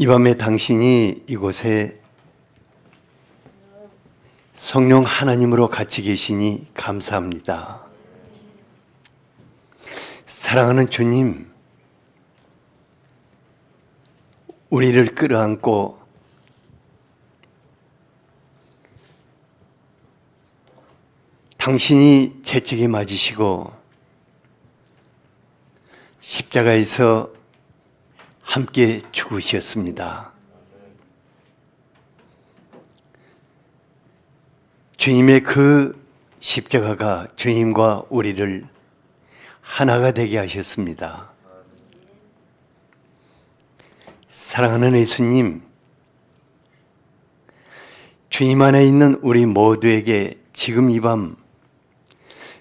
이 밤에 당신이 이곳에 성령 하나님으로 같이 계시니 감사합니다. 사랑하는 주님, 우리를 끌어안고 당신이 채찍에 맞으시고 십자가에서 함께 죽으셨습니다. 주님의 그 십자가가 주님과 우리를 하나가 되게 하셨습니다. 사랑하는 예수님, 주님 안에 있는 우리 모두에게 지금 이 밤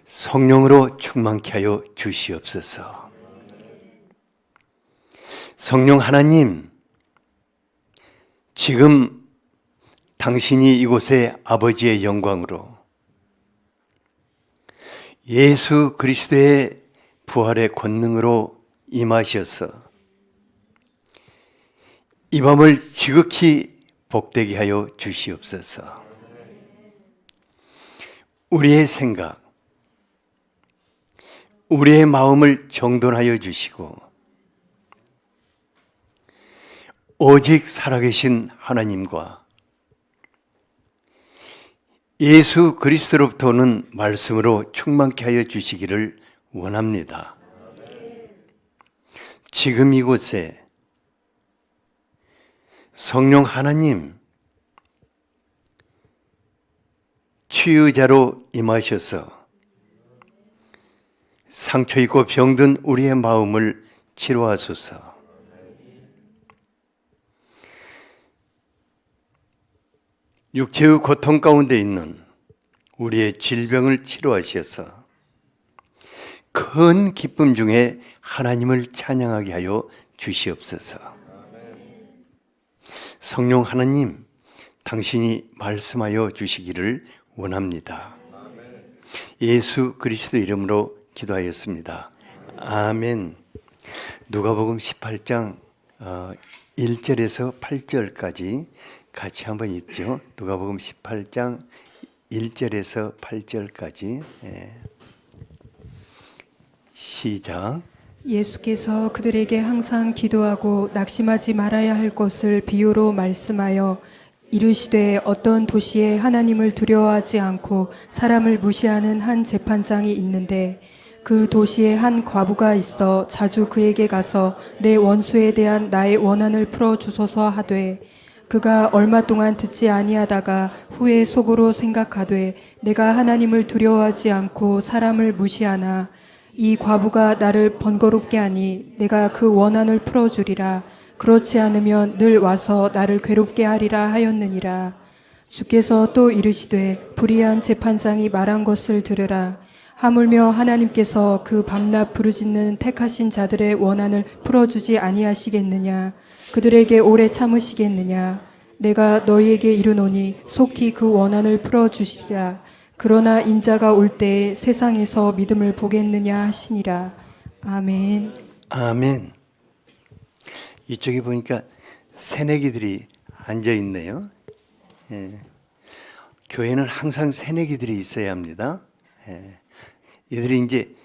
성령으로 충만케 하여 주시옵소서. 성령 하나님, 지금 당신이 이곳에 아버지의 영광으로 예수 그리스도의 부활의 권능으로 임하셔서 이 밤을 지극히 복되게 하여 주시옵소서. 우리의 생각, 우리의 마음을 정돈하여 주시고 오직 살아계신 하나님과 예수 그리스도로부터 오는 말씀으로 충만케 하여 주시기를 원합니다. 지금 이곳에 성령 하나님 치유자로 임하셔서 상처 있고 병든 우리의 마음을 치료하소서. 육체의 고통 가운데 있는 우리의 질병을 치료하셔서 큰 기쁨 중에 하나님을 찬양하게 하여 주시옵소서. 성령 하나님, 당신이 말씀하여 주시기를 원합니다. 예수 그리스도 이름으로 기도하였습니다. 아멘. 누가복음 18장 1절에서 8절까지 같이 한번 읽죠. 누가복음 18장 1절에서 8절까지. 시작. 예수께서 그들에게 항상 기도하고 낙심하지 말아야 할 것을 비유로 말씀하여 이르시되 어떤 도시에 하나님을 두려워하지 않고 사람을 무시하는 한 재판장이 있는데 그 도시에 한 과부가 있어 자주 그에게 가서 내 원수에 대한 나의 원한을 풀어주소서 하되 그가 얼마 동안 듣지 아니하다가 후에 속으로 생각하되 내가 하나님을 두려워하지 않고 사람을 무시하나 이 과부가 나를 번거롭게 하니 내가 그 원한을 풀어주리라. 그렇지 않으면 늘 와서 나를 괴롭게 하리라 하였느니라. 주께서 또 이르시되 불의한 재판장이 말한 것을 들으라. 하물며 하나님께서 그 밤낮 부르짖는 택하신 자들의 원한을 풀어주지 아니하시겠느냐. 그들에게 오래 참으시겠느냐. 내가 너희에게 이르노니 속히 그 원한을 풀어주시리라. 그러나 인자가 올 때에 세상에서 믿음을 보겠느냐 하시니라. 아멘. 아멘. 이쪽에 보니까 새내기들이 앉아 있네요. 교회는 항상 새내기들이 있어야 합니다. 이들이 이제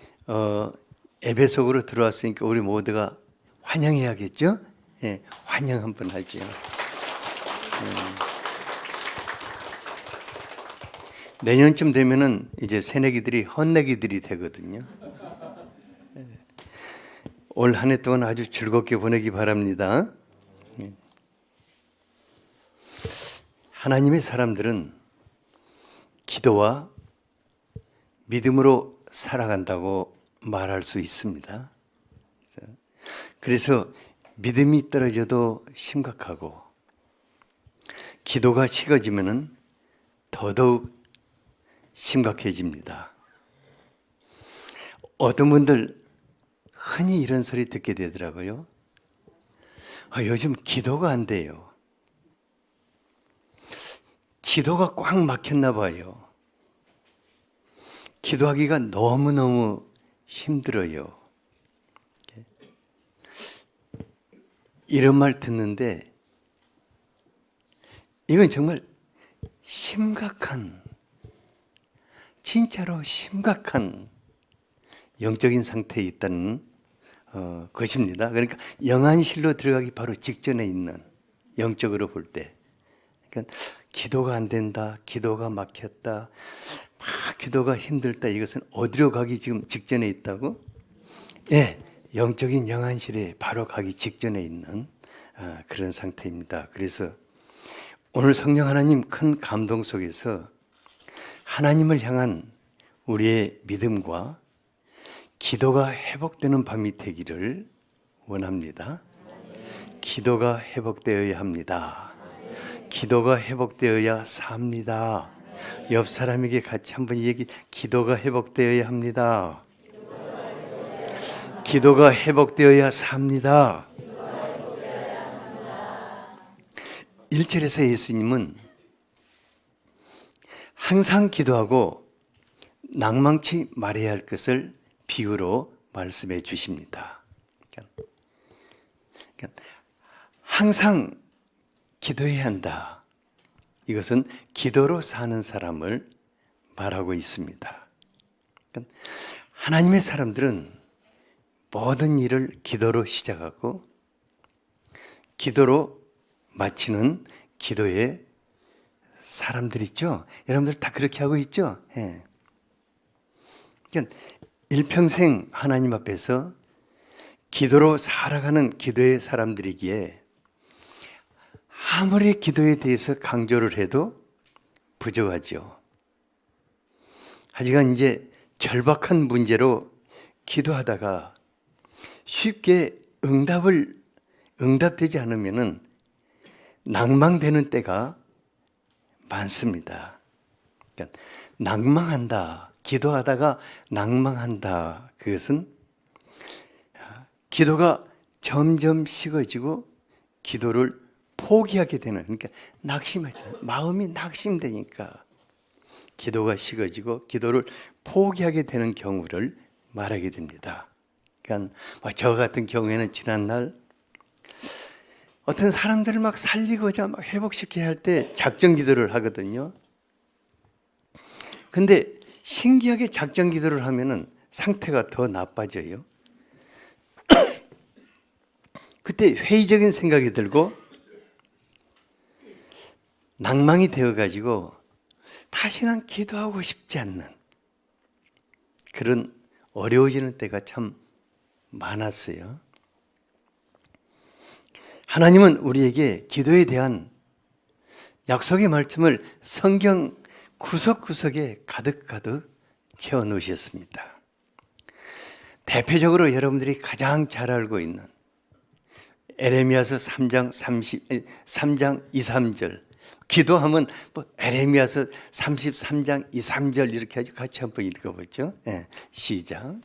예배 속으로 들어왔으니까 우리 모두가 환영해야겠죠? 환영 한번 하죠. 내년쯤 되면은 이제 새내기들이 헛내기들이 되거든요. 올 한 해 동안 아주 즐겁게 보내기 바랍니다. 하나님의 사람들은 기도와 믿음으로 살아간다고 말할 수 있습니다. 그래서 믿음이 떨어져도 심각하고 기도가 식어지면은 더더욱 심각해집니다. 어떤 분들 흔히 이런 소리 듣게 되더라고요. 요즘 기도가 안 돼요. 기도가 꽉 막혔나 봐요. 기도하기가 너무너무 힘들어요. 이런 말 듣는데 이건 정말 심각한, 진짜로 심각한 영적인 상태에 있다는 것입니다. 그러니까 영안실로 들어가기 바로 직전에 있는, 영적으로 볼 때, 그러니까 기도가 안 된다, 기도가 막혔다, 막 기도가 힘들다, 이것은 어디로 가기 지금 직전에 있다고? 예, 영적인 영안실에 바로 가기 직전에 있는 그런 상태입니다. 그래서 오늘 성령 하나님 큰 감동 속에서 하나님을 향한 우리의 믿음과 기도가 회복되는 밤이 되기를 원합니다. 기도가 회복되어야 합니다. 기도가 회복되어야 삽니다. 옆 사람에게 같이 한번 기도가 회복되어야 합니다. 기도가 회복되어야 삽니다. 1절에서 예수님은 항상 기도하고 낭망치 말해야 할 것을 비유로 말씀해 주십니다. 그러니까 항상 기도해야 한다. 이것은 기도로 사는 사람을 말하고 있습니다. 그러니까 하나님의 사람들은 모든 일을 기도로 시작하고 기도로 마치는 기도의 사람들 있죠? 여러분들 다 그렇게 하고 있죠? 예. 그러니까 일평생 하나님 앞에서 기도로 살아가는 기도의 사람들이기에 아무리 기도에 대해서 강조를 해도 부족하죠. 하지만 이제 절박한 문제로 기도하다가 쉽게 응답되지 않으면은 낭망되는 때가 많습니다. 그러니까 낭망한다, 기도하다가 낭망한다. 그것은 기도가 점점 식어지고 기도를 포기하게 되는, 그러니까 낙심하잖아요. 마음이 낙심되니까 기도가 식어지고 기도를 포기하게 되는 경우를 말하게 됩니다. 그러니까 저 같은 경우에는 지난날 어떤 사람들을 막 살리고자 막 회복시켜야 할 때 작정 기도를 하거든요. 근데 신기하게 작정 기도를 하면은 상태가 더 나빠져요. 그때 회의적인 생각이 들고 낭망이 되어가지고 다시는 기도하고 싶지 않는 그런 어려워지는 때가 참 많았어요. 하나님은 우리에게 기도에 대한 약속의 말씀을 성경 구석구석에 가득가득 채워놓으셨습니다. 대표적으로 여러분들이 가장 잘 알고 있는 에레미야서 3장 2, 3절, 기도하면 뭐 에레미야서 33장 2, 3절 이렇게 하죠. 같이 한번 읽어보죠. 네, 시작.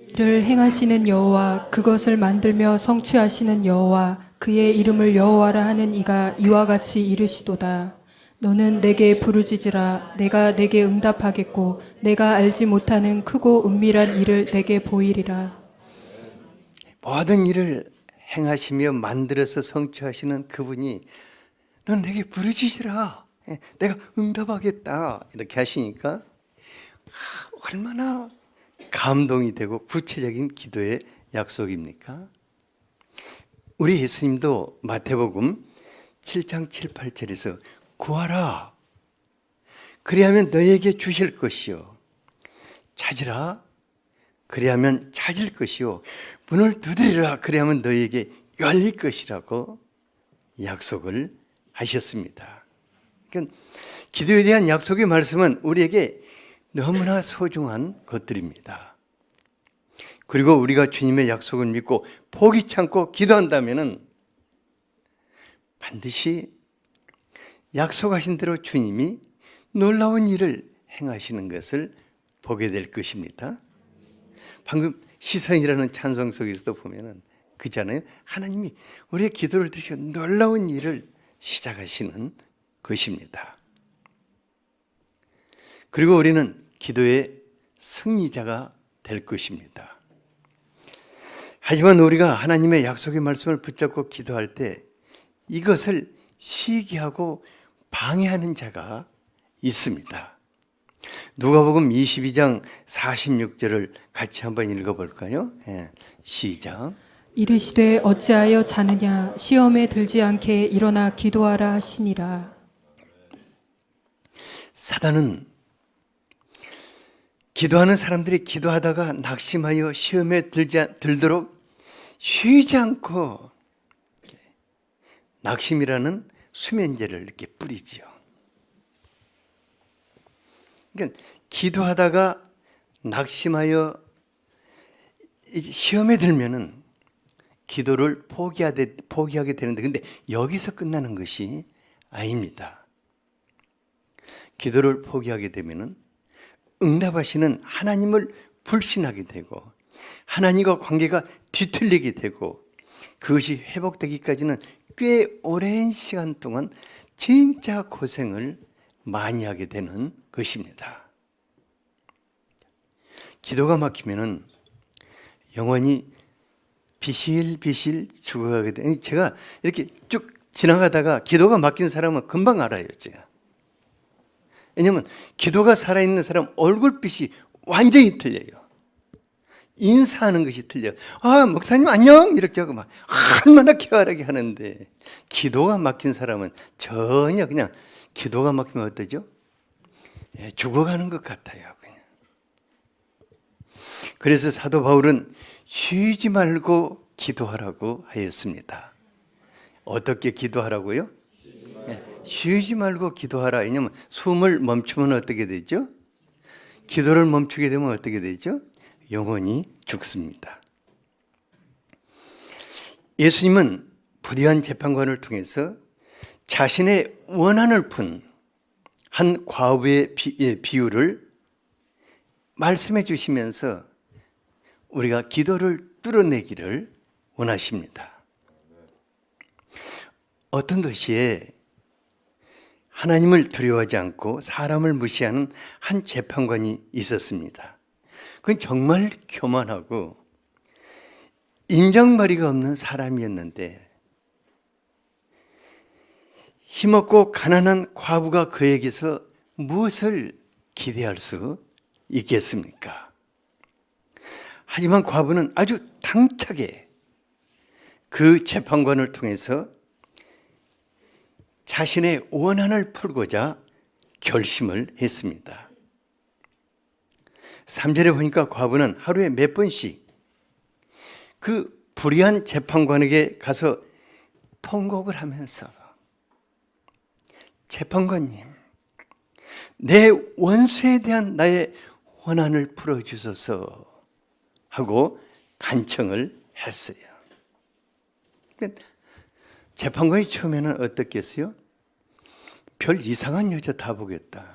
이를 행하시는 여호와, 그것을 만들며 성취하시는 여호와, 그의 이름을 여호와라 하는 이가 이와 같이 이르시도다. 너는 내게 부르짖으라. 내가 내게 응답하겠고 내가 알지 못하는 크고 은밀한 일을 내게 보이리라. 모든 일을 행하시며 만들어서 성취하시는 그분이 넌 내게 부르짖으라. 내가 응답하겠다. 이렇게 하시니까 얼마나 감동이 되고 구체적인 기도의 약속입니까? 우리 예수님도 마태복음 7장 7, 8절에서 구하라. 그리하면 너에게 주실 것이요. 찾으라. 그리하면 찾을 것이요. 문을 두드리라. 그리하면 너에게 열릴 것이라고 약속을 하셨습니다. 그러니까 기도에 대한 약속의 말씀은 우리에게 너무나 소중한 것들입니다. 그리고 우리가 주님의 약속을 믿고 포기치 않고 기도한다면 반드시 약속하신 대로 주님이 놀라운 일을 행하시는 것을 보게 될 것입니다. 방금 시선이라는 찬송 속에서도 보면은 그잖아요. 하나님이 우리의 기도를 들으시고 놀라운 일을 시작하시는 것입니다. 그리고 우리는 기도의 승리자가 될 것입니다. 하지만 우리가 하나님의 약속의 말씀을 붙잡고 기도할 때 이것을 시기하고 방해하는 자가 있습니다. 누가복음 22장 46절을 같이 한번 읽어볼까요? 시작. 이르시되 어찌하여 자느냐 시험에 들지 않게 일어나 기도하라 하시니라. 사단은 기도하는 사람들이 기도하다가 낙심하여 시험에 들도록 쉬지 않고 낙심이라는 수면제를 이렇게 뿌리지요. 그러니까 기도하다가 낙심하여 시험에 들면은 기도를 포기하게 되는데, 근데 여기서 끝나는 것이 아닙니다. 기도를 포기하게 되면은 응답하시는 하나님을 불신하게 되고 하나님과 관계가 뒤틀리게 되고 그것이 회복되기까지는 꽤 오랜 시간 동안 진짜 고생을 많이 하게 되는 것입니다. 기도가 막히면은 영원히 비실비실 죽어가게 돼. 제가 이렇게 쭉 지나가다가 기도가 막힌 사람은 금방 알아요, 제가. 왜냐하면 기도가 살아있는 사람 얼굴빛이 완전히 틀려요. 인사하는 것이 틀려요. 아, 목사님 안녕 이렇게 하고 막 얼마나 쾌활하게 하는데, 기도가 막힌 사람은 전혀 그냥, 기도가 막히면 어떠죠? 죽어가는 것 같아요, 그냥. 그래서 사도 바울은 쉬지 말고 기도하라고 하였습니다. 어떻게 기도하라고요? 쉬지 말고 기도하라. 왜냐하면 숨을 멈추면 어떻게 되죠? 기도를 멈추게 되면 어떻게 되죠? 영원히 죽습니다. 예수님은 불의한 재판관을 통해서 자신의 원한을 푼 한 과부의 비유를 말씀해 주시면서 우리가 기도를 뚫어내기를 원하십니다. 어떤 도시에 하나님을 두려워하지 않고 사람을 무시하는 한 재판관이 있었습니다. 그건 정말 교만하고 인정머리가 없는 사람이었는데, 힘없고 가난한 과부가 그에게서 무엇을 기대할 수 있겠습니까? 하지만 과부는 아주 당차게 그 재판관을 통해서 자신의 원한을 풀고자 결심을 했습니다. 3절에 보니까 과부는 하루에 몇 번씩 그 불의한 재판관에게 가서 통곡을 하면서, 재판관님, 내 원수에 대한 나의 원한을 풀어주소서 하고 간청을 했어요. 재판관이 처음에는 어떻겠어요? 별 이상한 여자 다 보겠다.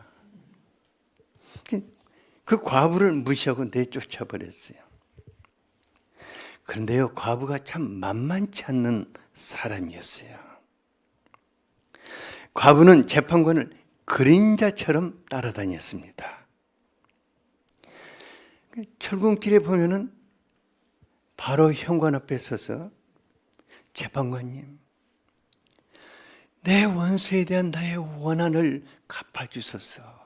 그 과부를 무시하고 내쫓아 버렸어요. 그런데요, 과부가 참 만만치 않는 사람이었어요. 과부는 재판관을 그림자처럼 따라다녔습니다. 출근길에 보면은 바로 현관 앞에 서서, 재판관님, 내 원수에 대한 나의 원한을 갚아주소서.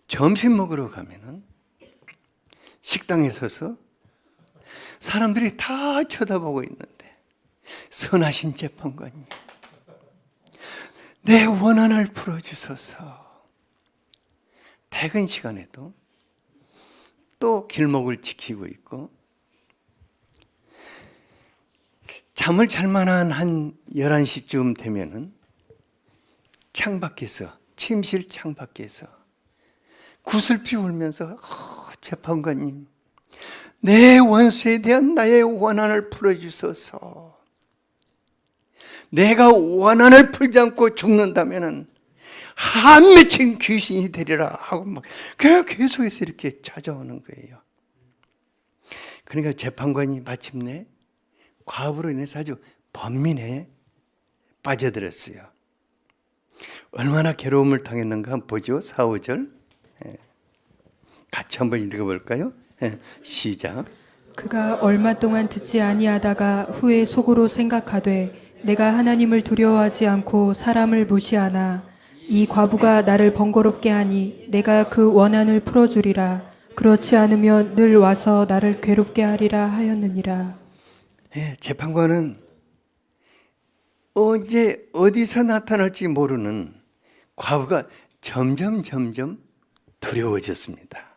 점심 먹으러 가면은 식당에 서서 사람들이 다 쳐다보고 있는데, 선하신 재판관님, 내 원한을 풀어주소서. 퇴근 시간에도 또 길목을 지키고 있고, 잠을 잘 만한 한 11시쯤 되면은 창밖에서, 침실 창밖에서 구슬피 울면서, 재판관님, 내 원수에 대한 나의 원한을 풀어주소서. 내가 원한을 풀지 않고 죽는다면은 한 맺힌 귀신이 되리라 하고 막 계속해서 이렇게 찾아오는 거예요. 그러니까 재판관이 마침내 과부로 인해서 아주 번민에 빠져들었어요. 얼마나 괴로움을 당했는가 한번 보죠. 4, 5절 같이 한번 읽어볼까요? 시작. 그가 얼마 동안 듣지 아니하다가 후에 속으로 생각하되 내가 하나님을 두려워하지 않고 사람을 무시하나 이 과부가 나를 번거롭게 하니 내가 그 원한을 풀어주리라. 그렇지 않으면 늘 와서 나를 괴롭게 하리라 하였느니라. 예, 재판관은 언제 어디서 나타날지 모르는 과부가 점점 두려워졌습니다.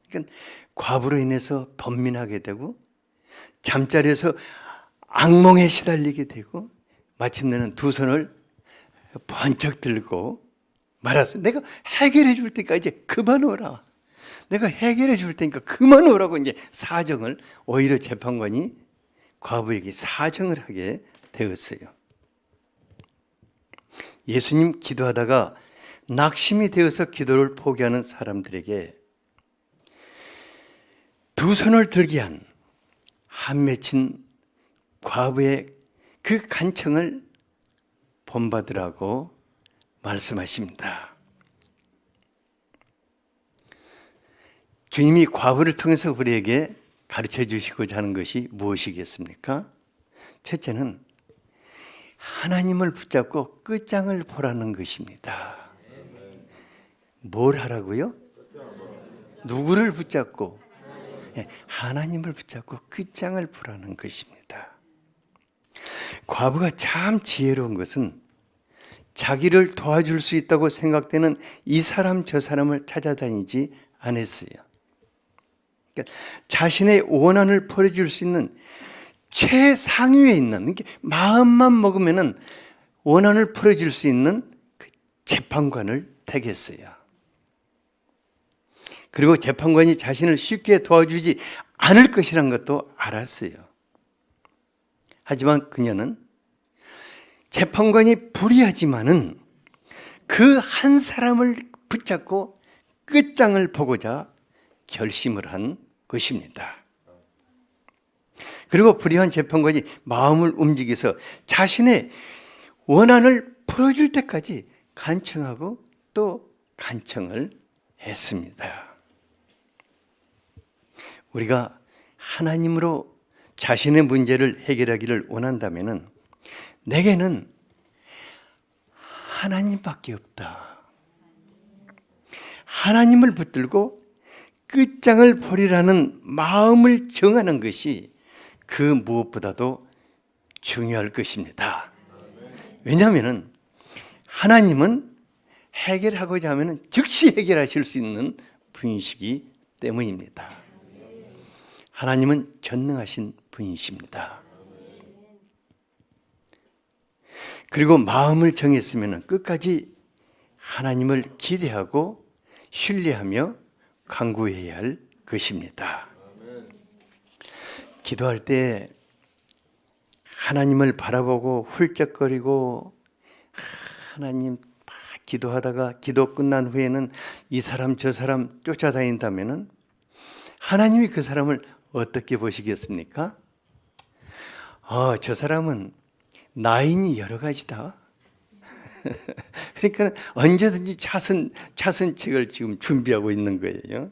그러니까 과부로 인해서 번민하게 되고 잠자리에서 악몽에 시달리게 되고 마침내는 두 손을 번쩍 들고 말았어요. 내가 해결해 줄 테니까 이제 그만 오라. 내가 해결해 줄 테니까 그만 오라고 이제 사정을, 오히려 재판관이 과부에게 사정을 하게 되었어요. 예수님 기도하다가 낙심이 되어서 기도를 포기하는 사람들에게 두 손을 들게 한 맺힌 과부의 그 간청을 본받으라고 말씀하십니다. 주님이 과부를 통해서 우리에게 가르쳐 주시고자 하는 것이 무엇이겠습니까? 첫째는 하나님을 붙잡고 끝장을 보라는 것입니다. 뭘 하라고요? 누구를 붙잡고? 하나님을 붙잡고 끝장을 보라는 것입니다. 과부가 참 지혜로운 것은 자기를 도와줄 수 있다고 생각되는 이 사람 저 사람을 찾아다니지 않았어요. 그러니까 자신의 원한을 풀어줄 수 있는 최상위에 있는, 마음만 먹으면 원한을 풀어줄 수 있는 그 재판관을 택했어요. 그리고 재판관이 자신을 쉽게 도와주지 않을 것이란 것도 알았어요. 하지만 그녀는 재판관이 불의하지만은 그 한 사람을 붙잡고 끝장을 보고자 결심을 한 것입니다. 그리고 불의한 재판관이 마음을 움직여서 자신의 원한을 풀어줄 때까지 간청하고 또 간청을 했습니다. 우리가 하나님으로 자신의 문제를 해결하기를 원한다면 내게는 하나님밖에 없다. 하나님을 붙들고 끝장을 보리라는 마음을 정하는 것이 그 무엇보다도 중요할 것입니다. 왜냐하면 하나님은 해결하고자 하면 즉시 해결하실 수 있는 분이시기 때문입니다. 하나님은 전능하신 분이십니다. 그리고 마음을 정했으면 끝까지 하나님을 기대하고 신뢰하며 간구해야 할 것입니다. 기도할 때 하나님을 바라보고 훌쩍거리고 하나님 기도하다가 기도 끝난 후에는 이 사람 저 사람 쫓아다닌다면 하나님이 그 사람을 어떻게 보시겠습니까? 저 사람은 나인이 여러 가지다. 그러니까 언제든지 차선책을 지금 준비하고 있는 거예요.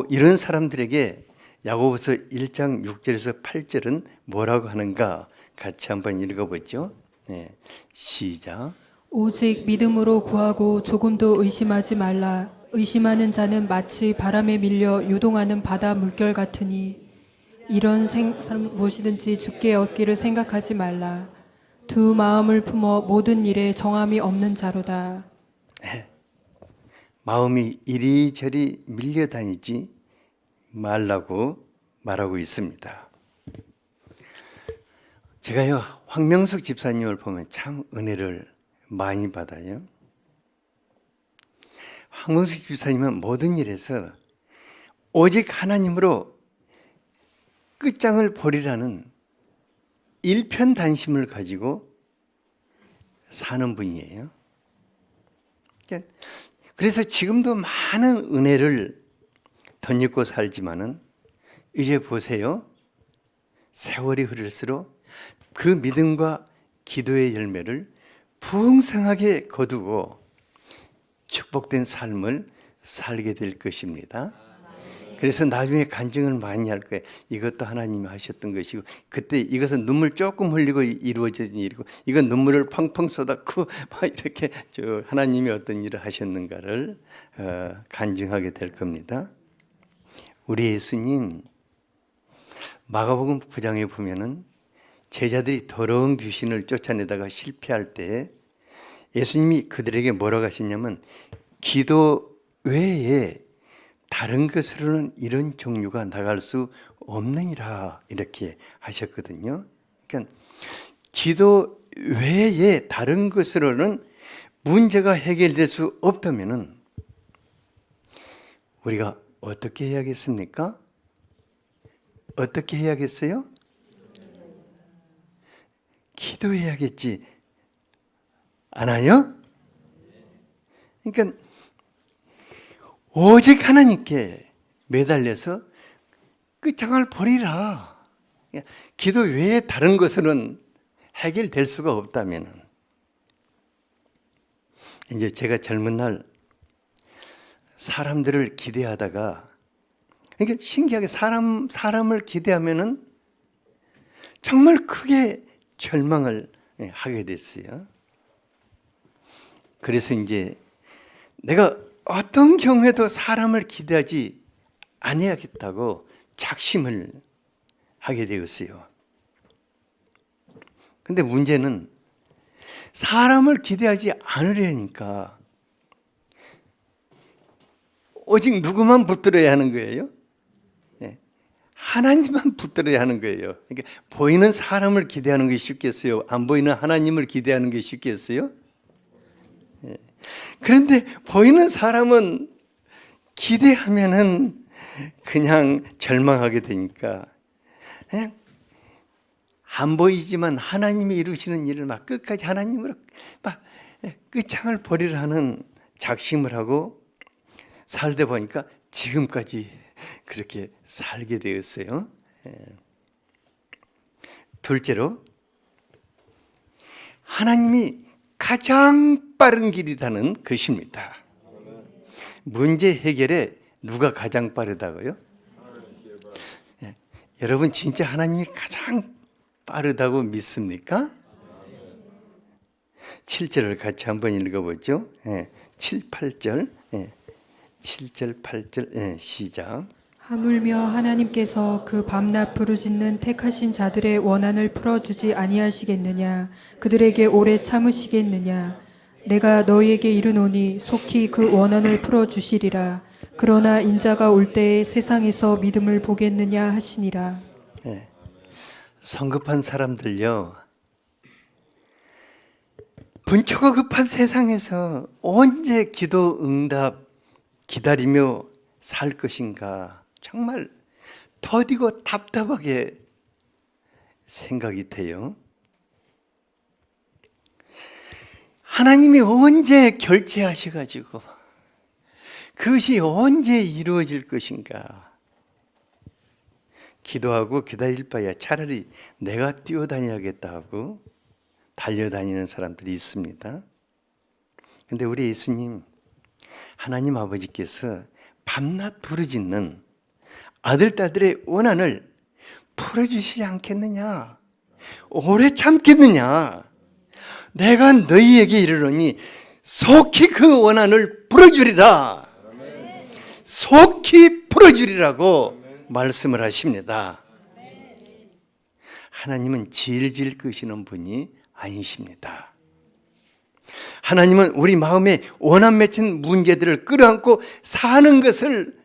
이런 사람들에게 야고보서 1장 6절에서 8절은 뭐라고 하는가 같이 한번 읽어보죠. 네, 시작. 오직 믿음으로 구하고 조금도 의심하지 말라. 의심하는 자는 마치 바람에 밀려 요동하는 바다 물결 같으니 이런 사람 무엇이든지 주께 얻기를 생각하지 말라. 두 마음을 품어 모든 일에 정함이 없는 자로다. 네. 마음이 이리저리 밀려다니지 말라고 말하고 있습니다. 제가요 황명숙 집사님을 보면 참 은혜를 많이 받아요. 황명숙 집사님은 모든 일에서 오직 하나님으로 끝장을 보리라는 일편단심을 가지고 사는 분이에요. 그래서 지금도 많은 은혜를 덧입고 살지만은 이제 보세요. 세월이 흐를수록 그 믿음과 기도의 열매를 풍성하게 거두고 축복된 삶을 살게 될 것입니다. 그래서 나중에 간증을 많이 할 거예요. 이것도 하나님이 하셨던 것이고, 그때 이것은 눈물 조금 흘리고 이루어진 일이고, 이건 눈물을 펑펑 쏟았고 막 이렇게 하나님이 어떤 일을 하셨는가를 간증하게 될 겁니다. 우리 예수님 마가복음 9장에 보면은 제자들이 더러운 귀신을 쫓아내다가 실패할 때 예수님이 그들에게 뭐라고 하시냐면, 기도 외에 다른 것으로는 이런 종류가 나갈 수 없느니라 이렇게 하셨거든요. 그러니까 기도 외에 다른 것으로는 문제가 해결될 수 없다면은 우리가 어떻게 해야겠습니까? 어떻게 해야겠어요? 기도해야겠지 않아요? 그러니까 오직 하나님께 매달려서 끝장을 버리라. 기도 외에 다른 것으로는 해결될 수가 없다면, 이제 제가 젊은 날 사람들을 기대하다가, 그러니까 신기하게 사람을 기대하면은 정말 크게 절망을 하게 됐어요. 그래서 이제 내가 어떤 경우에도 사람을 기대하지 아니하겠다고 작심을 하게 되었어요. 근데 문제는 사람을 기대하지 않으려니까 오직 누구만 붙들어야 하는 거예요? 하나님만 붙들어야 하는 거예요. 그러니까 보이는 사람을 기대하는 게 쉽겠어요? 안 보이는 하나님을 기대하는 게 쉽겠어요? 그런데 보이는 사람은 기대하면은 그냥 절망하게 되니까 그냥 안 보이지만 하나님이 이루시는 일을 막 끝까지 하나님으로 막 끝장을 보리라는 작심을 하고 살다 보니까 지금까지 그렇게 살게 되었어요. 둘째로, 하나님이 가장 빠른 길이라는 것입니다. 문제 해결에 누가 가장 빠르다고요? 여러분 진짜 하나님이 가장 빠르다고 믿습니까? 7절을 같이 한번 읽어보죠. 7, 8절. 7절, 8절 시작. 하물며 하나님께서 그 밤낮 부르짖는 택하신 자들의 원한을 풀어주지 아니하시겠느냐? 그들에게 오래 참으시겠느냐? 내가 너희에게 이르노니 속히 그 원한을 풀어주시리라. 그러나 인자가 올 때에 세상에서 믿음을 보겠느냐 하시니라. 성급한 사람들요, 분초가 급한 세상에서 언제 기도 응답 기다리며 살 것인가, 정말 더디고 답답하게 생각이 돼요. 하나님이 언제 결제하셔가지고 그것이 언제 이루어질 것인가. 기도하고 기다릴 바야 차라리 내가 뛰어다녀야겠다 하고 달려다니는 사람들이 있습니다. 그런데 우리 예수님, 하나님 아버지께서 밤낮 부르짖는 아들, 딸들의 원한을 풀어주시지 않겠느냐? 오래 참겠느냐? 내가 너희에게 이르노니 속히 그 원한을 풀어주리라. 속히 풀어주리라고 말씀을 하십니다. 하나님은 질질 끄시는 분이 아니십니다. 하나님은 우리 마음에 원한 맺힌 문제들을 끌어안고 사는 것을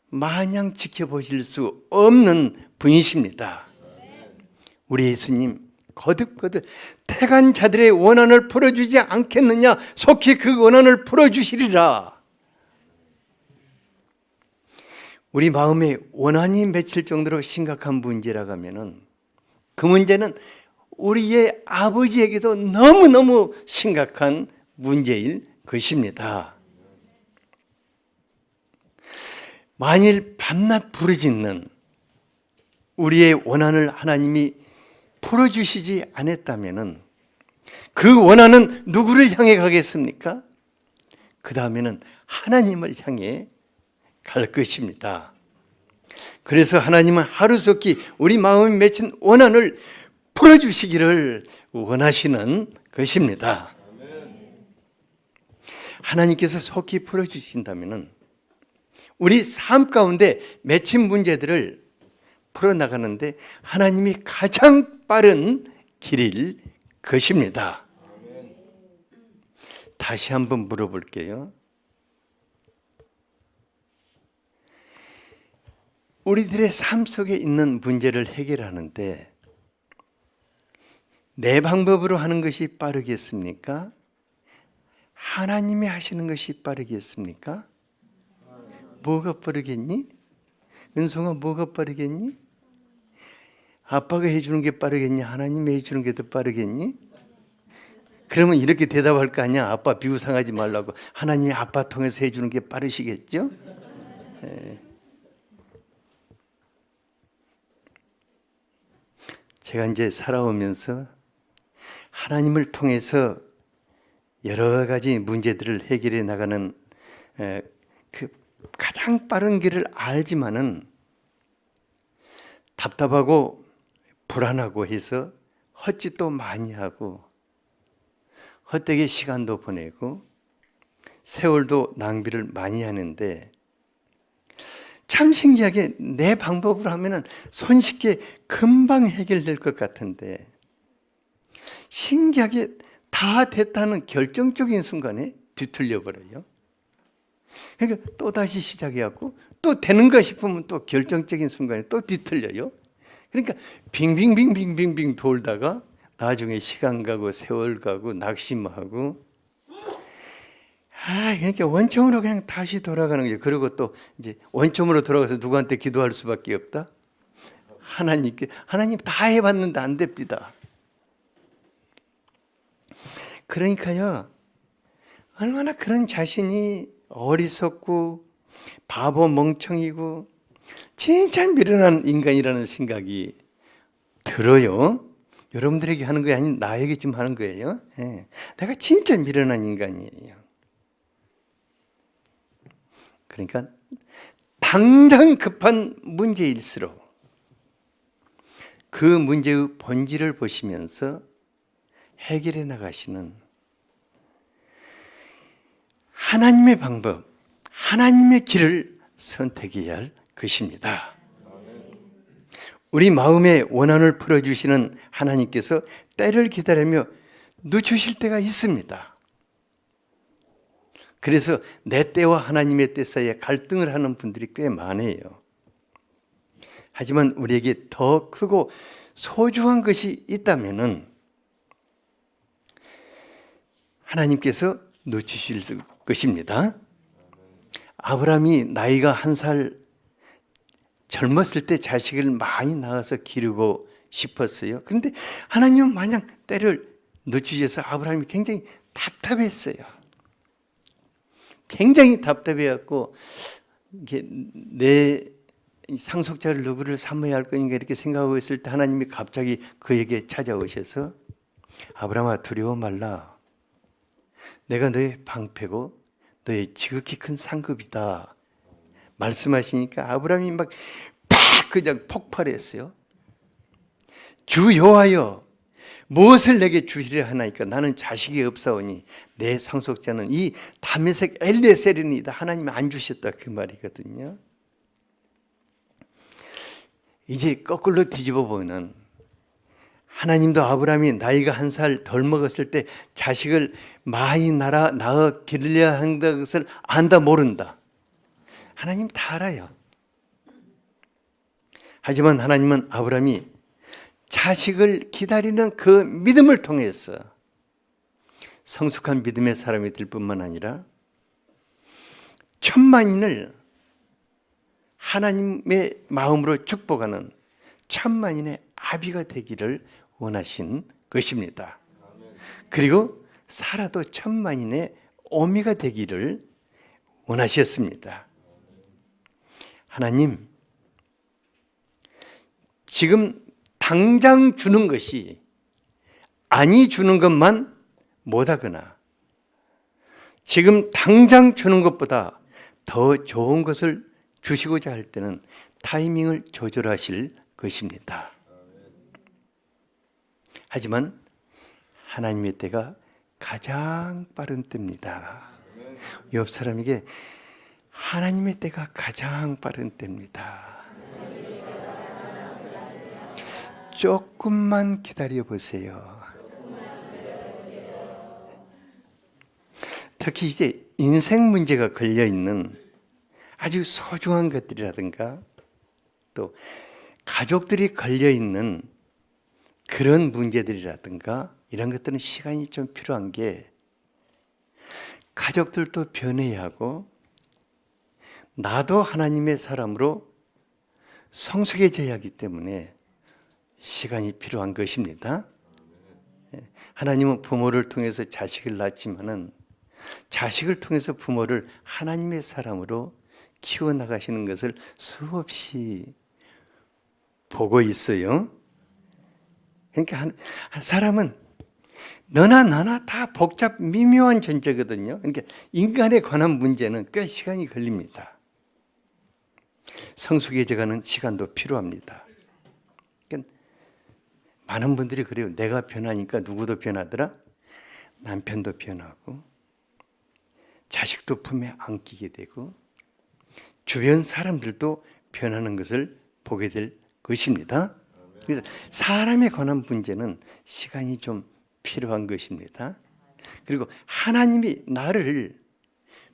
마냥 지켜보실 수 없는 분이십니다. 우리 예수님 거듭거듭 택한 자들의 원한을 풀어주지 않겠느냐? 속히 그 원한을 풀어주시리라. 우리 마음에 원한이 맺힐 정도로 심각한 문제라고 하면은 그 문제는 우리의 아버지에게도 너무너무 심각한 문제일 것입니다. 만일 밤낮 부르짖는 우리의 원한을 하나님이 풀어주시지 않았다면 그 원한은 누구를 향해 가겠습니까? 그 다음에는 하나님을 향해 갈 것입니다. 그래서 하나님은 하루속히 우리 마음에 맺힌 원한을 풀어주시기를 원하시는 것입니다. 하나님께서 속히 풀어주신다면 우리 삶 가운데 맺힌 문제들을 풀어나가는데 하나님이 가장 빠른 길일 것입니다. 다시 한번 물어볼게요. 우리들의 삶 속에 있는 문제를 해결하는데 내 방법으로 하는 것이 빠르겠습니까? 하나님이 하시는 것이 빠르겠습니까? 뭐가 빠르겠니? 은송아, 뭐가 빠르겠니? 아빠가 해주는 게 빠르겠니? 하나님이 해주는 게 더 빠르겠니? 그러면 이렇게 대답할 거 아니야. 아빠 비우상하지 말라고. 하나님이 아빠 통해서 해주는 게 빠르시겠죠? 제가 이제 살아오면서 하나님을 통해서 여러 가지 문제들을 해결해 나가는 그 가장 빠른 길을 알지만은 답답하고 불안하고 해서 헛짓도 많이 하고 헛되게 시간도 보내고 세월도 낭비를 많이 하는데 참 신기하게 내 방법으로 하면은 손쉽게 금방 해결될 것 같은데 신기하게 다 됐다는 결정적인 순간에 뒤틀려 버려요. 그러니까 또 다시 시작해갖고 또 되는가 싶으면 또 결정적인 순간에 또 뒤틀려요. 그러니까 빙빙빙빙빙빙 돌다가 나중에 시간 가고 세월 가고 낙심하고 그러니까 원점으로 그냥 다시 돌아가는 거예요. 그리고 또 이제 원점으로 돌아가서 누구한테 기도할 수밖에 없다. 하나님께. 하나님 다 해봤는데 안 됩니다. 그러니까요, 얼마나 그런 자신이 어리석고 바보 멍청이고 진짜 미련한 인간이라는 생각이 들어요. 여러분들에게 하는 게 아닌 나에게 지금 하는 거예요. 내가 진짜 미련한 인간이에요. 그러니까 당장 급한 문제일수록 그 문제의 본질을 보시면서 해결해 나가시는 하나님의 방법, 하나님의 길을 선택해야 할 것입니다. 우리 마음의 원한을 풀어주시는 하나님께서 때를 기다리며 늦추실 때가 있습니다. 그래서 내 때와 하나님의 때 사이에 갈등을 하는 분들이 꽤 많아요. 하지만 우리에게 더 크고 소중한 것이 있다면은 하나님께서 놓치실 것입니다. 아브라함이 나이가 1살 젊었을 때 자식을 많이 낳아서 기르고 싶었어요. 그런데 하나님은 마냥 때를 놓치셔서 아브라함이 굉장히 답답했어요. 굉장히 답답해갖고 내 상속자를 누구를 삼아야 할 거니까 이렇게 생각하고 있을 때 하나님이 갑자기 그에게 찾아오셔서 아브라함아 두려워 말라. 내가 너의 방패고 너의 지극히 큰 상급이다. 말씀하시니까 아브라함이 막 그냥 폭발했어요. 주 여호와여 무엇을 내게 주시려 하나이까? 나는 자식이 없사오니 내 상속자는 이 다메섹 엘리에셀이니이다. 하나님이 안 주셨다 그 말이거든요. 이제 거꾸로 뒤집어 보면 하나님도 아브라함이 나이가 1살 덜 먹었을 때 자식을 많이 낳아 기르려 한다는 것을 안다 모른다. 하나님 다 알아요. 하지만 하나님은 아브라함이 자식을 기다리는 그 믿음을 통해서 성숙한 믿음의 사람이 될 뿐만 아니라 천만인을 하나님의 마음으로 축복하는 천만인의 아비가 되기를 원하신 것입니다. 그리고 사라도 천만인의 어미가 되기를 원하셨습니다. 하나님, 지금 당장 주는 것이 아니 주는 것만 못하거나 지금 당장 주는 것보다 더 좋은 것을 주시고자 할 때는 타이밍을 조절하실 것입니다. 하지만 하나님의 때가 가장 빠른 때입니다. 옆 사람에게 하나님의 때가 가장 빠른 때입니다. 조금만 기다려 보세요. 특히 이제 인생 문제가 걸려 있는 아주 소중한 것들이라든가 또 가족들이 걸려 있는 그런 문제들이라든가 이런 것들은 시간이 좀 필요한 게 가족들도 변해야 하고 나도 하나님의 사람으로 성숙해져야 하기 때문에 시간이 필요한 것입니다. 하나님은 부모를 통해서 자식을 낳지만은 자식을 통해서 부모를 하나님의 사람으로 키워나가시는 것을 수없이 보고 있어요. 그러니까 한 사람은 너나 나나 다 복잡 미묘한 존재거든요. 그러니까 인간에 관한 문제는 꽤 시간이 걸립니다. 성숙해져가는 시간도 필요합니다. 그러니까 많은 분들이 그래요. 내가 변하니까 누구도 변하더라. 남편도 변하고 자식도 품에 안기게 되고 주변 사람들도 변하는 것을 보게 될 것입니다. 그래서 사람에 관한 문제는 시간이 좀 필요한 것입니다. 그리고 하나님이 나를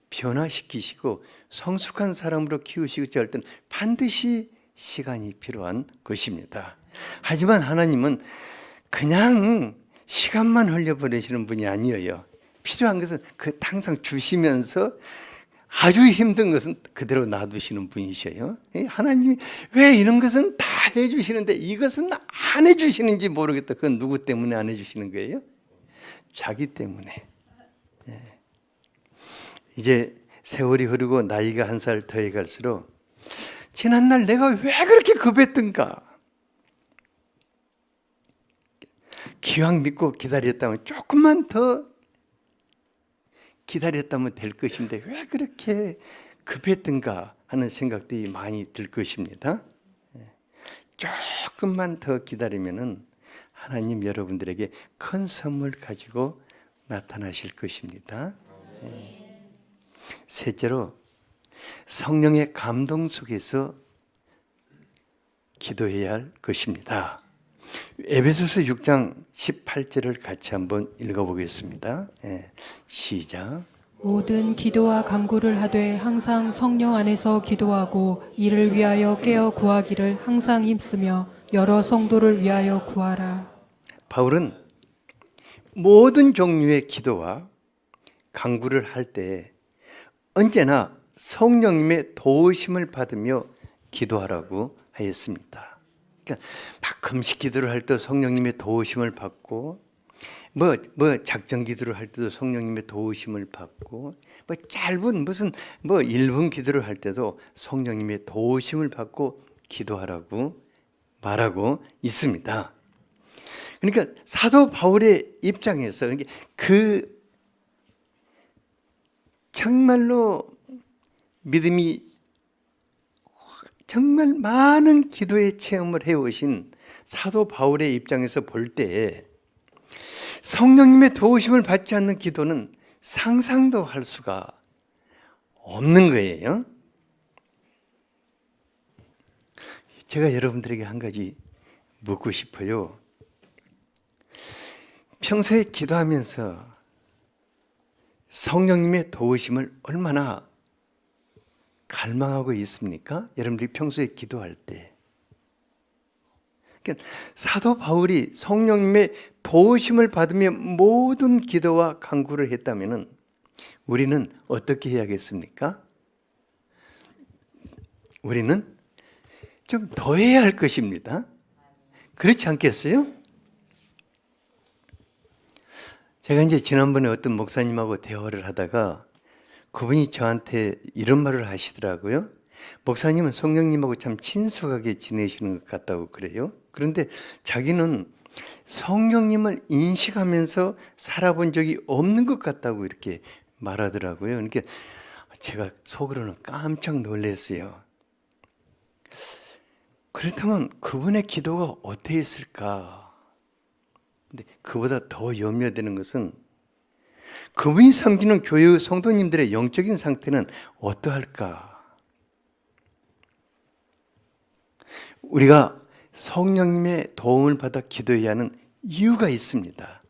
변화시키시고 성숙한 사람으로 키우시고자 할 때는 반드시 시간이 필요한 것입니다. 하지만 하나님은 그냥 시간만 흘려보내시는 분이 아니에요. 필요한 것은 항상 주시면서 아주 힘든 것은 그대로 놔두시는 분이셔요. 하나님이 왜 이런 것은 다 해주시는데 이것은 안 해주시는지 모르겠다. 그건 누구 때문에 안 해주시는 거예요? 자기 때문에. 이제 세월이 흐르고 나이가 한 살 더해 갈수록 지난날 내가 왜 그렇게 급했던가? 기왕 믿고 기다렸다면 조금만 더 기다렸다면 될 것인데 왜 그렇게 급했던가 하는 생각들이 많이 들 것입니다. 조금만 더 기다리면은 하나님 여러분들에게 큰 선물 가지고 나타나실 것입니다. 셋째로 성령의 감동 속에서 기도해야 할 것입니다. 에베소서 6장 18절을 같이 한번 읽어보겠습니다. 시작. 모든 기도와 간구를 하되 항상 성령 안에서 기도하고 이를 위하여 깨어 구하기를 항상 힘쓰며 여러 성도를 위하여 구하라. 바울은 모든 종류의 기도와 간구를 할 때 언제나 성령님의 도우심을 받으며 기도하라고 하였습니다. 그러니까 막 금식 기도를 할 때 성령님의 도우심을 받고 뭐 작정 기도를 할 때도 성령님의 도우심을 받고 짧은 무슨 1분 기도를 할 때도 성령님의 도우심을 받고 기도하라고 말하고 있습니다. 그러니까 사도 바울의 입장에서 그 정말로 믿음이 정말 많은 기도의 체험을 해오신 사도 바울의 입장에서 볼 때 성령님의 도우심을 받지 않는 기도는 상상도 할 수가 없는 거예요. 제가 여러분들에게 한 가지 묻고 싶어요. 평소에 기도하면서 성령님의 도우심을 얼마나 갈망하고 있습니까? 여러분들이 평소에 기도할 때. 그러니까 사도 바울이 성령님의 도우심을 받으며 모든 기도와 간구를 했다면 우리는 어떻게 해야겠습니까? 우리는 좀 더 해야 할 것입니다. 그렇지 않겠어요? 제가 이제 지난번에 어떤 목사님하고 대화를 하다가 그분이 저한테 이런 말을 하시더라고요. 목사님은 성령님하고 참 친숙하게 지내시는 것 같다고 그래요. 그런데 자기는 성령님을 인식하면서 살아본 적이 없는 것 같다고 이렇게 말하더라고요. 그러니까 제가 속으로는 깜짝 놀랐어요. 그렇다면 그분의 기도가 어땠을까? 근데 그보다 더 염려되는 것은 그분이 섬기는 교회 성도님들의 영적인 상태는 어떠할까? 우리가 성령님의 도움을 받아 기도해야 하는 이유가 있습니다.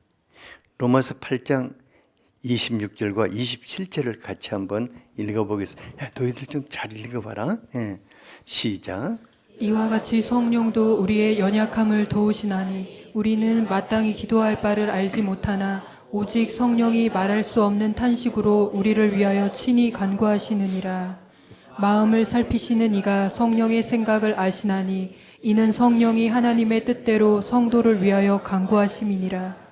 로마서 8장 26절과 27절을 같이 한번 읽어보겠습니다. 야, 너희들 좀 잘 읽어봐라. 예. 시작. 이와 같이 성령도 우리의 연약함을 도우시나니 우리는 마땅히 기도할 바를 알지 못하나 오직 성령이 말할 수 없는 탄식으로 우리를 위하여 친히 간구하시느니라. 마음을 살피시는 이가 성령의 생각을 아시나니 이는 성령이 하나님의 뜻대로 성도를 위하여 간구하심이니라.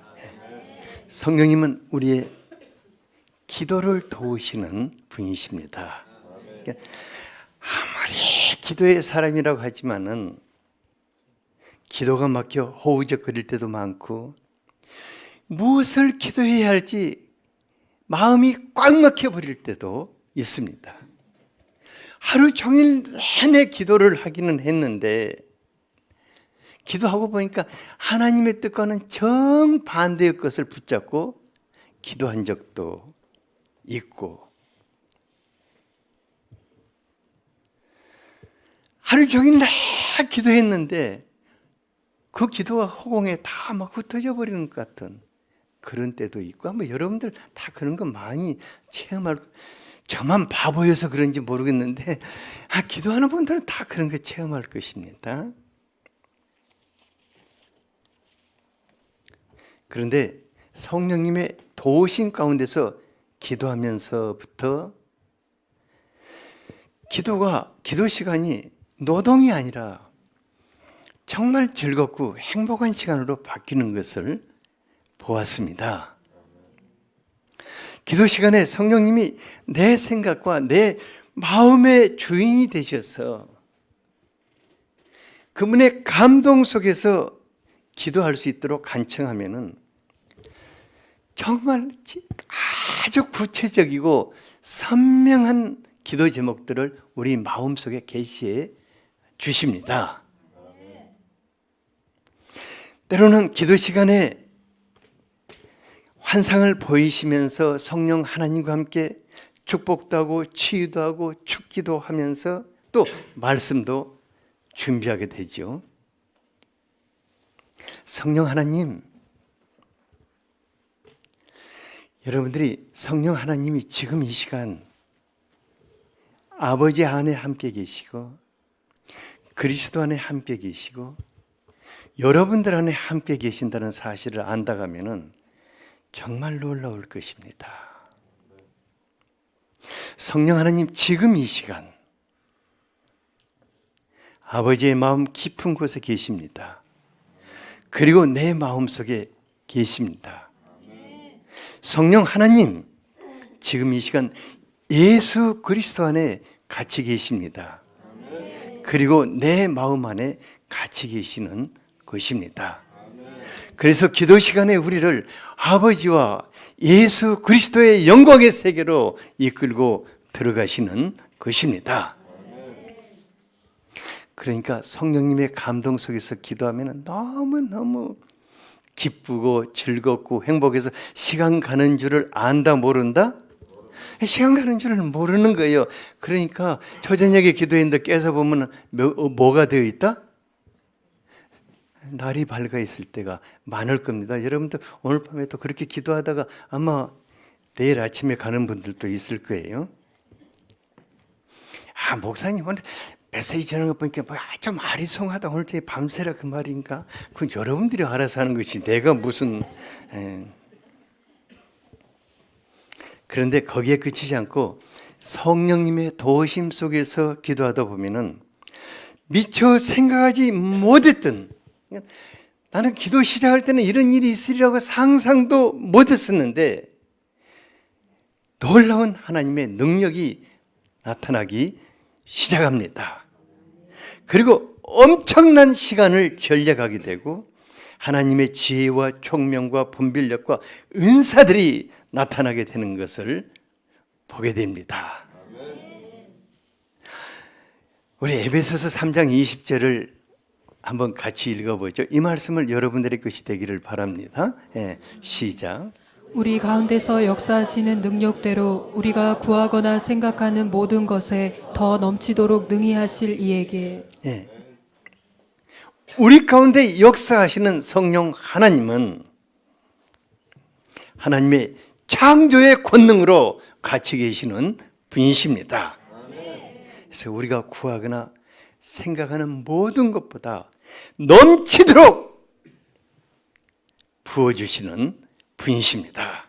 성령님은 우리의 기도를 도우시는 분이십니다. 그러니까 아무리 기도의 사람이라고 하지만은 기도가 막혀 허우적거릴 때도 많고 무엇을 기도해야 할지 마음이 꽉 막혀버릴 때도 있습니다. 하루 종일 내내 기도를 하기는 했는데 기도하고 보니까 하나님의 뜻과는 정반대의 것을 붙잡고 기도한 적도 있고 하루 종일 내 기도했는데 그 기도가 허공에 다 막 흩어져 버리는 것 같은 그런 때도 있고 아마 여러분들 다 그런 거 많이 체험할 저만 바보여서 그런지 모르겠는데 기도하는 분들은 다 그런 거 체험할 것입니다. 그런데 성령님의 도우심 가운데서 기도하면서부터 기도 시간이 노동이 아니라 정말 즐겁고 행복한 시간으로 바뀌는 것을 보았습니다. 기도 시간에 성령님이 내 생각과 내 마음의 주인이 되셔서 그분의 감동 속에서 기도할 수 있도록 간청하면은 정말 아주 구체적이고 선명한 기도 제목들을 우리 마음속에 계시해 주십니다. 때로는 기도 시간에 환상을 보이시면서 성령 하나님과 함께 축복도 하고 치유도 하고 축기도 하면서 또 말씀도 준비하게 되죠. 성령 하나님, 여러분들이 성령 하나님이 지금 이 시간 아버지 안에 함께 계시고 그리스도 안에 함께 계시고 여러분들 안에 함께 계신다는 사실을 안다가면은 정말 놀라울 것입니다. 성령 하나님 지금 이 시간 아버지의 마음 깊은 곳에 계십니다. 그리고 내 마음속에 계십니다. 성령 하나님 지금 이 시간 예수 그리스도 안에 같이 계십니다. 그리고 내 마음 안에 같이 계시는 것입니다. 그래서 기도 시간에 우리를 아버지와 예수 그리스도의 영광의 세계로 이끌고 들어가시는 것입니다. 그러니까 성령님의 감동 속에서 기도하면 너무너무 기쁘고 즐겁고 행복해서 시간 가는 줄을 안다 모른다? 시간 가는 줄을 모르는 거예요. 그러니까 초저녁에 기도했는데 깨서 보면 뭐가 되어 있다? 날이 밝아 있을 때가 많을 겁니다. 여러분들 오늘 밤에 또 그렇게 기도하다가 아마 내일 아침에 가는 분들도 있을 거예요. 목사님 오늘 메시지 전하는 거 보니까 좀 아리송하다. 오늘 되게 밤새라 그 말인가? 그건 여러분들이 알아서 하는 것이 내가 무슨... 그런데 거기에 그치지 않고 성령님의 도우심 속에서 기도하다 보면은 미처 생각하지 못했던, 나는 기도 시작할 때는 이런 일이 있으리라고 상상도 못했었는데 놀라운 하나님의 능력이 나타나기 시작합니다. 그리고 엄청난 시간을 전략하게 되고 하나님의 지혜와 총명과 분별력과 은사들이 나타나게 되는 것을 보게 됩니다. 우리 에베소서 3장 20절을 한번 같이 읽어보죠. 이 말씀을 여러분들의 것이 되기를 바랍니다. 시작. 우리 가운데서 역사하시는 능력대로 우리가 구하거나 생각하는 모든 것에 더 넘치도록 능히 하실 이에게. 우리 가운데 역사하시는 성령 하나님은 하나님의 창조의 권능으로 같이 계시는 분이십니다. 그래서 우리가 구하거나 생각하는 모든 것보다 넘치도록 부어주시는 분이십니다.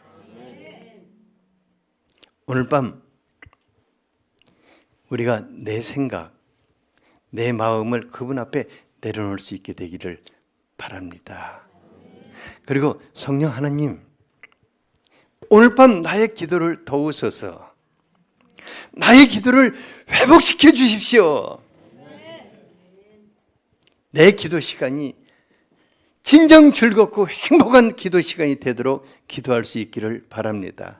오늘 밤 우리가 내 생각, 내 마음을 그분 앞에 내려놓을 수 있게 되기를 바랍니다. 그리고 성령 하나님, 오늘 밤 나의 기도를 도우소서. 나의 기도를 회복시켜 주십시오. 내 기도 시간이 진정 즐겁고 행복한 기도 시간이 되도록 기도할 수 있기를 바랍니다.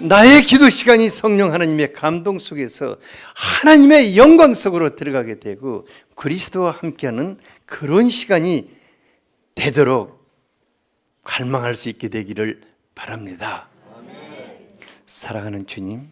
나의 기도 시간이 성령 하나님의 감동 속에서 하나님의 영광 속으로 들어가게 되고 그리스도와 함께하는 그런 시간이 되도록 갈망할 수 있게 되기를 바랍니다. 사랑하는 주님,